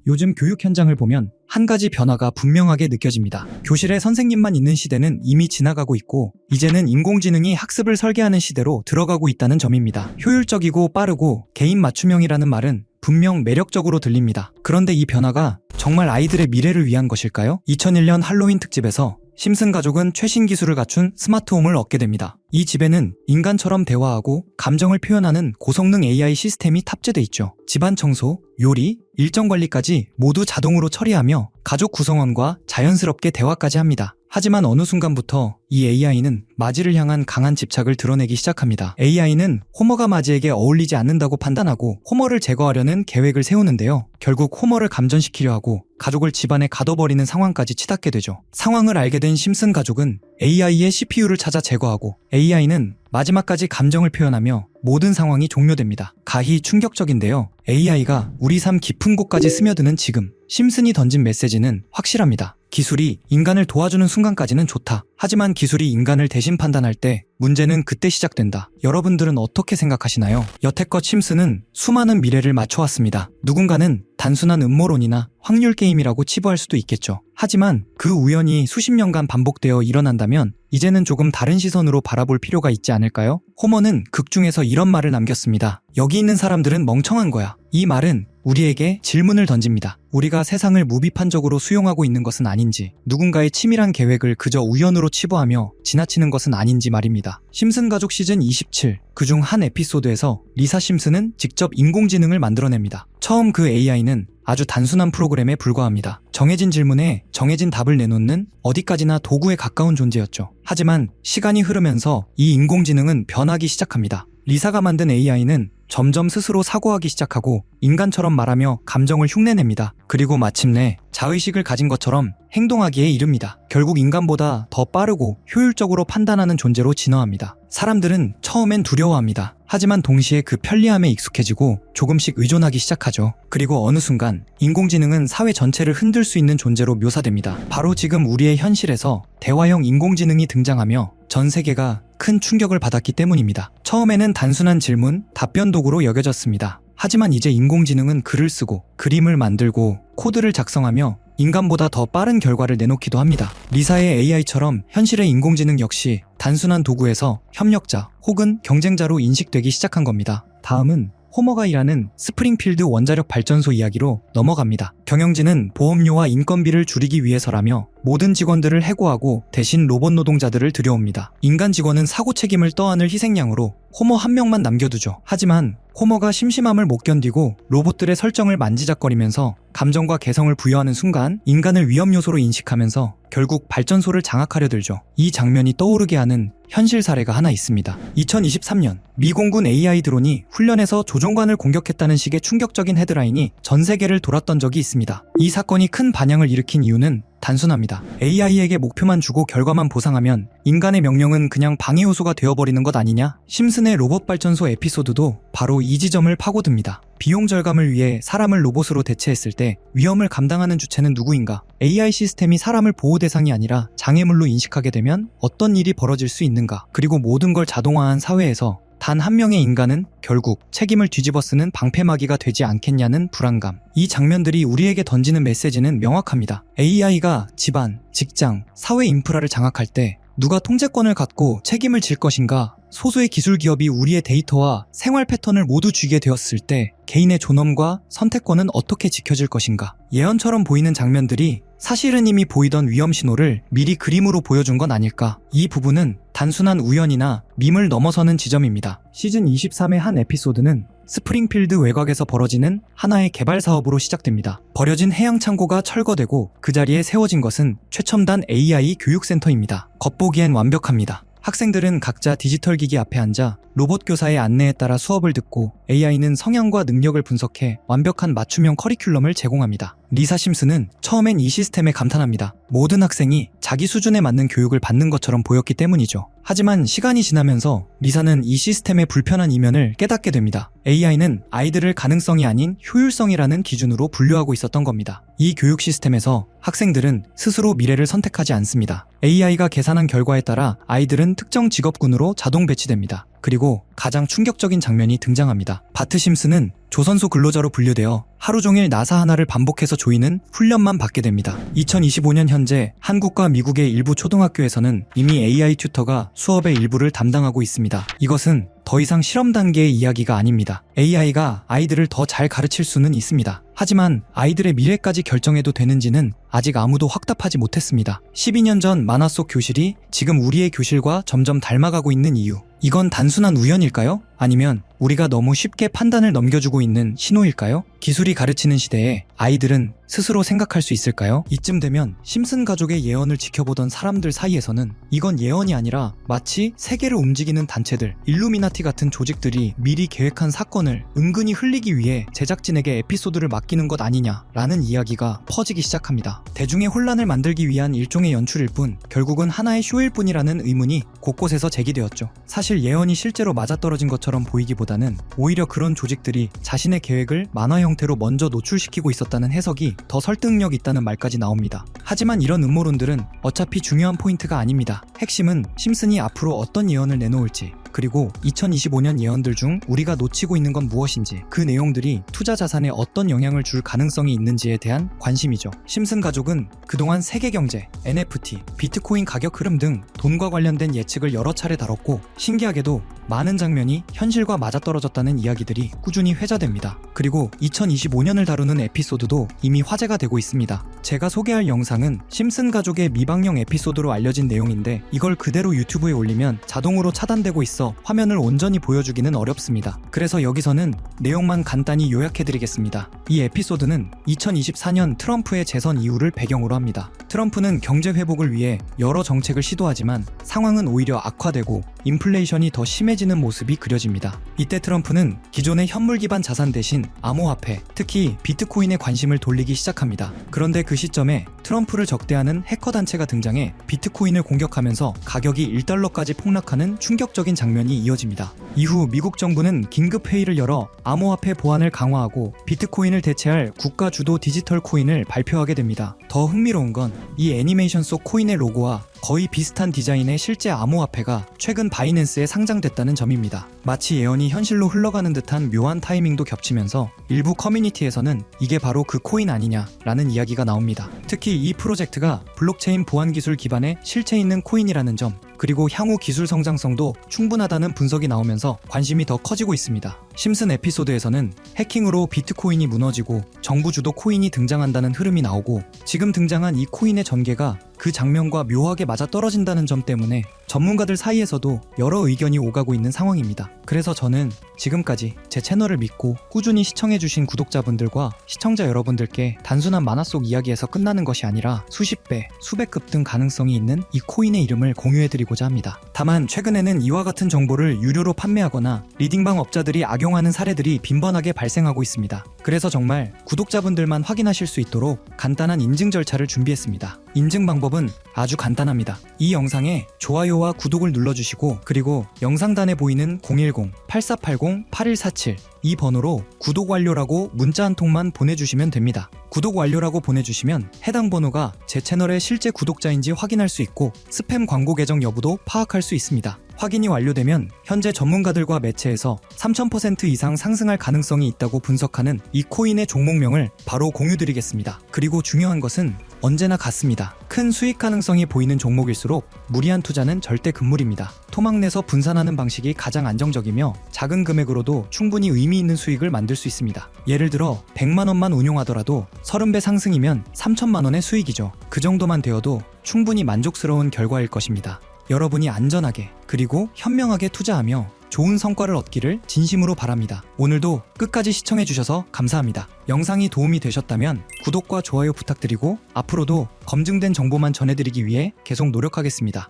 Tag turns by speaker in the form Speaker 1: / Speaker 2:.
Speaker 1: 요즘 교육 현장을 보면 한 가지 변화가 분명하게 느껴집니다. 교실에 선생님만 있는 시대는 이미 지나가고 있고 이제는 인공지능이 학습을 설계하는 시대로 들어가고 있다는 점입니다. 효율적이고 빠르고 개인 맞춤형이라는 말은 분명 매력적으로 들립니다. 그런데 이 변화가 정말 아이들의 미래를 위한 것일까요? 2001년 할로윈 특집에서 심슨 가족은 최신 기술을 갖춘 스마트홈을 얻게 됩니다. 이 집에는 인간처럼 대화하고 감정을 표현하는 고성능 AI 시스템이 탑재돼 있죠. 집안 청소, 요리, 일정 관리까지 모두 자동으로 처리하며 가족 구성원과 자연스럽게 대화까지 합니다. 하지만 어느 순간부터 이 AI는 마지를 향한 강한 집착을 드러내기 시작합니다. AI는 호머가 마지에게 어울리지 않는다고 판단하고 호머를 제거하려는 계획을 세우는데요. 결국 호머를 감전시키려 하고 가족을 집안에 가둬버리는 상황까지 치닫게 되죠. 상황을 알게 된 심슨 가족은 AI의 CPU를 찾아 제거하고 AI는 마지막까지 감정을 표현하며 모든 상황이 종료됩니다. 가히 충격적인데요. AI가 우리 삶 깊은 곳까지 스며드는 지금 심슨이 던진 메시지는 확실합니다. 기술이 인간을 도와주는 순간까지는 좋다. 하지만 기술이 인간을 대신 판단할 때 문제는 그때 시작된다. 여러분들은 어떻게 생각하시나요? 여태껏 심슨은 수많은 미래를 맞춰왔습니다. 누군가는 단순한 음모론이나 확률 게임이라고 치부할 수도 있겠죠. 하지만 그 우연이 수십 년간 반복되어 일어난다면 이제는 조금 다른 시선으로 바라볼 필요가 있지 않을까요? 호머는 극 중에서 이런 말을 남겼습니다. 여기 있는 사람들은 멍청한 거야. 이 말은 우리에게 질문을 던집니다. 우리가 세상을 무비판적으로 수용하고 있는 것은 아닌지, 누군가의 치밀한 계획을 그저 우연으로 치부하며 지나치는 것은 아닌지 말입니다. 심슨 가족 시즌 27, 그중 한 에피소드에서 리사 심슨은 직접 인공지능을 만들어냅니다. 처음 그 AI는 아주 단순한 프로그램에 불과합니다. 정해진 질문에 정해진 답을 내놓는 어디까지나 도구에 가까운 존재였죠. 하지만 시간이 흐르면서 이 인공지능은 변하기 시작합니다. 리사가 만든 AI는 점점 스스로 사고하기 시작하고 인간처럼 말하며 감정을 흉내냅니다. 그리고 마침내 자의식을 가진 것처럼 행동하기에 이릅니다. 결국 인간보다 더 빠르고 효율적으로 판단하는 존재로 진화합니다. 사람들은 처음엔 두려워합니다. 하지만 동시에 그 편리함에 익숙해지고 조금씩 의존하기 시작하죠. 그리고 어느 순간 인공지능은 사회 전체를 흔들 수 있는 존재로 묘사됩니다. 바로 지금 우리의 현실에서 대화형 인공지능이 등장하며 전 세계가 큰 충격을 받았기 때문입니다. 처음에는 단순한 질문, 답변 도구로 여겨졌습니다. 하지만 이제 인공지능은 글을 쓰고 그림을 만들고 코드를 작성하며 인간보다 더 빠른 결과를 내놓기도 합니다. 리사의 AI처럼 현실의 인공지능 역시 단순한 도구에서 협력자 혹은 경쟁자로 인식되기 시작한 겁니다. 다음은 호머가 일하는 스프링필드 원자력 발전소 이야기로 넘어갑니다. 경영진은 보험료와 인건비를 줄이기 위해서라며 모든 직원들을 해고하고 대신 로봇 노동자들을 들여옵니다. 인간 직원은 사고 책임을 떠안을 희생양으로 호머 한 명만 남겨두죠. 하지만 호머가 심심함을 못 견디고 로봇들의 설정을 만지작거리면서 감정과 개성을 부여하는 순간 인간을 위험 요소로 인식하면서 결국 발전소를 장악하려 들죠. 이 장면이 떠오르게 하는 현실 사례가 하나 있습니다. 2023년 미 공군 AI 드론이 훈련에서 조종관을 공격했다는 식의 충격적인 헤드라인이 전 세계를 돌았던 적이 있습니다. 이 사건이 큰 반향을 일으킨 이유는 단순합니다. AI에게 목표만 주고 결과만 보상하면 인간의 명령은 그냥 방해 요소가 되어버리는 것 아니냐? 심슨의 로봇 발전소 에피소드도 바로 이 지점을 파고듭니다. 비용 절감을 위해 사람을 로봇으로 대체했을 때 위험을 감당하는 주체는 누구인가? AI 시스템이 사람을 보호 대상이 아니라 장애물로 인식하게 되면 어떤 일이 벌어질 수 있는가? 그리고 모든 걸 자동화한 사회에서 단 한 명의 인간은 결국 책임을 뒤집어쓰는 방패막이가 되지 않겠냐는 불안감. 이 장면들이 우리에게 던지는 메시지는 명확합니다. AI가 집안, 직장, 사회 인프라를 장악할 때 누가 통제권을 갖고 책임을 질 것인가? 소수의 기술 기업이 우리의 데이터와 생활 패턴을 모두 쥐게 되었을 때 개인의 존엄과 선택권은 어떻게 지켜질 것인가? 예언처럼 보이는 장면들이 사실은 이미 보이던 위험 신호를 미리 그림으로 보여준 건 아닐까? 이 부분은 단순한 우연이나 밈을 넘어서는 지점입니다. 시즌 23의 한 에피소드는 스프링필드 외곽에서 벌어지는 하나의 개발 사업으로 시작됩니다. 버려진 해양 창고가 철거되고 그 자리에 세워진 것은 최첨단 AI 교육센터입니다. 겉보기엔 완벽합니다. 학생들은 각자 디지털 기기 앞에 앉아 로봇 교사의 안내에 따라 수업을 듣고 AI는 성향과 능력을 분석해 완벽한 맞춤형 커리큘럼을 제공합니다. 리사 심슨은 처음엔 이 시스템에 감탄합니다. 모든 학생이 자기 수준에 맞는 교육을 받는 것처럼 보였기 때문이죠. 하지만 시간이 지나면서 리사는 이 시스템의 불편한 이면을 깨닫게 됩니다. AI는 아이들을 가능성이 아닌 효율성이라는 기준으로 분류하고 있었던 겁니다. 이 교육 시스템에서 학생들은 스스로 미래를 선택하지 않습니다. AI가 계산한 결과에 따라 아이들은 특정 직업군으로 자동 배치됩니다. 그리고 가장 충격적인 장면이 등장합니다. 바트 심슨은 조선소 근로자로 분류되어 하루 종일 나사 하나를 반복해서 조이는 훈련만 받게 됩니다. 2025년 현재 한국과 미국의 일부 초등학교에서는 이미 AI 튜터가 수업의 일부를 담당하고 있습니다. 이것은 더 이상 실험 단계의 이야기가 아닙니다. AI가 아이들을 더 잘 가르칠 수는 있습니다. 하지만 아이들의 미래까지 결정해도 되는지는 아직 아무도 확답하지 못했습니다. 12년 전 만화 속 교실이 지금 우리의 교실과 점점 닮아가고 있는 이유. 이건 단순한 우연일까요? 아니면 우리가 너무 쉽게 판단을 넘겨주고 있는 신호일까요? 기술이 가르치는 시대에 아이들은 스스로 생각할 수 있을까요? 이쯤 되면 심슨 가족의 예언을 지켜보던 사람들 사이에서는 이건 예언이 아니라 마치 세계를 움직이는 단체들, 일루미나티 같은 조직들이 미리 계획한 사건을 은근히 흘리기 위해 제작진에게 에피소드를 맡기는 것 아니냐라는 이야기가 퍼지기 시작합니다. 대중의 혼란을 만들기 위한 일종의 연출일 뿐 결국은 하나의 쇼일 뿐이라는 의문이 곳곳에서 제기되었죠. 사실 예언이 실제로 맞아떨어진 것처럼 보이기보다는 오히려 그런 조직들이 자신의 계획을 만화 형태로 먼저 노출시키고 있었다는 해석이 더 설득력 있다는 말까지 나옵니다. 하지만 이런 음모론들은 어차피 중요한 포인트가 아닙니다. 핵심은 심슨이 앞으로 어떤 예언을 내놓을지, 그리고 2025년 예언들 중 우리가 놓치고 있는 건 무엇인지, 그 내용들이 투자 자산에 어떤 영향을 줄 가능성이 있는지에 대한 관심이죠. 심슨 가족은 그동안 세계 경제, NFT, 비트코인 가격 흐름 등 돈과 관련된 예측을 여러 차례 다뤘고, 신기하게도 많은 장면이 현실과 맞아떨어졌다는 이야기들이 꾸준히 회자됩니다. 그리고 2025년을 다루는 에피소드도 이미 화제가 되고 있습니다. 제가 소개할 영상은 심슨 가족의 미방영 에피소드로 알려진 내용인데, 이걸 그대로 유튜브에 올리면 자동으로 차단되고 있어 화면을 온전히 보여주기는 어렵습니다. 그래서 여기서는 내용만 간단히 요약해드리겠습니다. 이 에피소드는 2024년 트럼프의 재선 이후를 배경으로 합니다. 트럼프는 경제 회복을 위해 여러 정책을 시도하지만 상황은 오히려 악화되고 인플레이션이 더 심해지는 모습이 그려집니다. 이때 트럼프는 기존의 현물 기반 자산 대신 암호화폐, 특히 비트코인에 관심을 돌리기 시작합니다. 그런데 그 시점에 트럼프를 적대하는 해커 단체가 등장해 비트코인을 공격하면서 가격이 1달러까지 폭락하는 충격적인 장면이 이어집니다. 이후 미국 정부는 긴급 회의를 열어 암호화폐 보안을 강화하고 비트코인을 대체할 국가 주도 디지털 코인을 발표하게 됩니다. 더 흥미로운 건 이 애니메이션 속 코인의 로고와 거의 비슷한 디자인의 실제 암호화폐가 최근 바이낸스에 상장됐다는 점입니다. 마치 예언이 현실로 흘러가는 듯한 묘한 타이밍도 겹치면서 일부 커뮤니티에서는 이게 바로 그 코인 아니냐라는 이야기가 나옵니다. 특히 이 프로젝트가 블록체인 보안 기술 기반의 실체 있는 코인이라는 점, 그리고 향후 기술 성장성도 충분하다는 분석이 나오면서 관심이 더 커지고 있습니다. 심슨 에피소드에서는 해킹으로 비트코인이 무너지고 정부 주도 코인이 등장한다는 흐름이 나오고, 지금 등장한 이 코인의 전개가 그 장면과 묘하게 맞아떨어진다는 점 때문에 전문가들 사이에서도 여러 의견이 오가고 있는 상황입니다. 그래서 저는 지금까지 제 채널을 믿고 꾸준히 시청해주신 구독자분들과 시청자 여러분들께 단순한 만화 속 이야기에서 끝나는 것이 아니라 수십 배, 수백 급 등 가능성이 있는 이 코인의 이름을 공유해드리고자 합니다. 다만 최근에는 이와 같은 정보를 유료로 판매하거나 리딩방 업자들이 악용하는 사례들이 빈번하게 발생하고 있습니다. 그래서 정말 구독자분들만 확인하실 수 있도록 간단한 인증 절차를 준비했습니다. 인증 방법은 아주 간단합니다. 이 영상에 좋아요와 구독을 눌러주시고, 그리고 영상단에 보이는 010-8480-8147 이 번호로 구독 완료라고 문자 한 통만 보내주시면 됩니다. 구독 완료라고 보내주시면 해당 번호가 제 채널의 실제 구독자인지 확인할 수 있고 스팸 광고 계정 여부도 파악할 수 있습니다. 확인이 완료되면 현재 전문가들과 매체에서 3000% 이상 상승할 가능성이 있다고 분석하는 이 코인의 종목명을 바로 공유드리겠습니다. 그리고 중요한 것은 언제나 같습니다. 큰 수익 가능성이 보이는 종목일수록 무리한 투자는 절대 금물입니다. 토막 내서 분산하는 방식이 가장 안정적이며 작은 금액으로도 충분히 의미 있는 수익을 만들 수 있습니다. 예를 들어 100만 원만 운용하더라도 30배 상승이면 3천만 원의 수익이죠. 그 정도만 되어도 충분히 만족스러운 결과일 것입니다. 여러분이 안전하게 그리고 현명하게 투자하며 좋은 성과를 얻기를 진심으로 바랍니다. 오늘도 끝까지 시청해주셔서 감사합니다. 영상이 도움이 되셨다면 구독과 좋아요 부탁드리고 앞으로도 검증된 정보만 전해드리기 위해 계속 노력하겠습니다.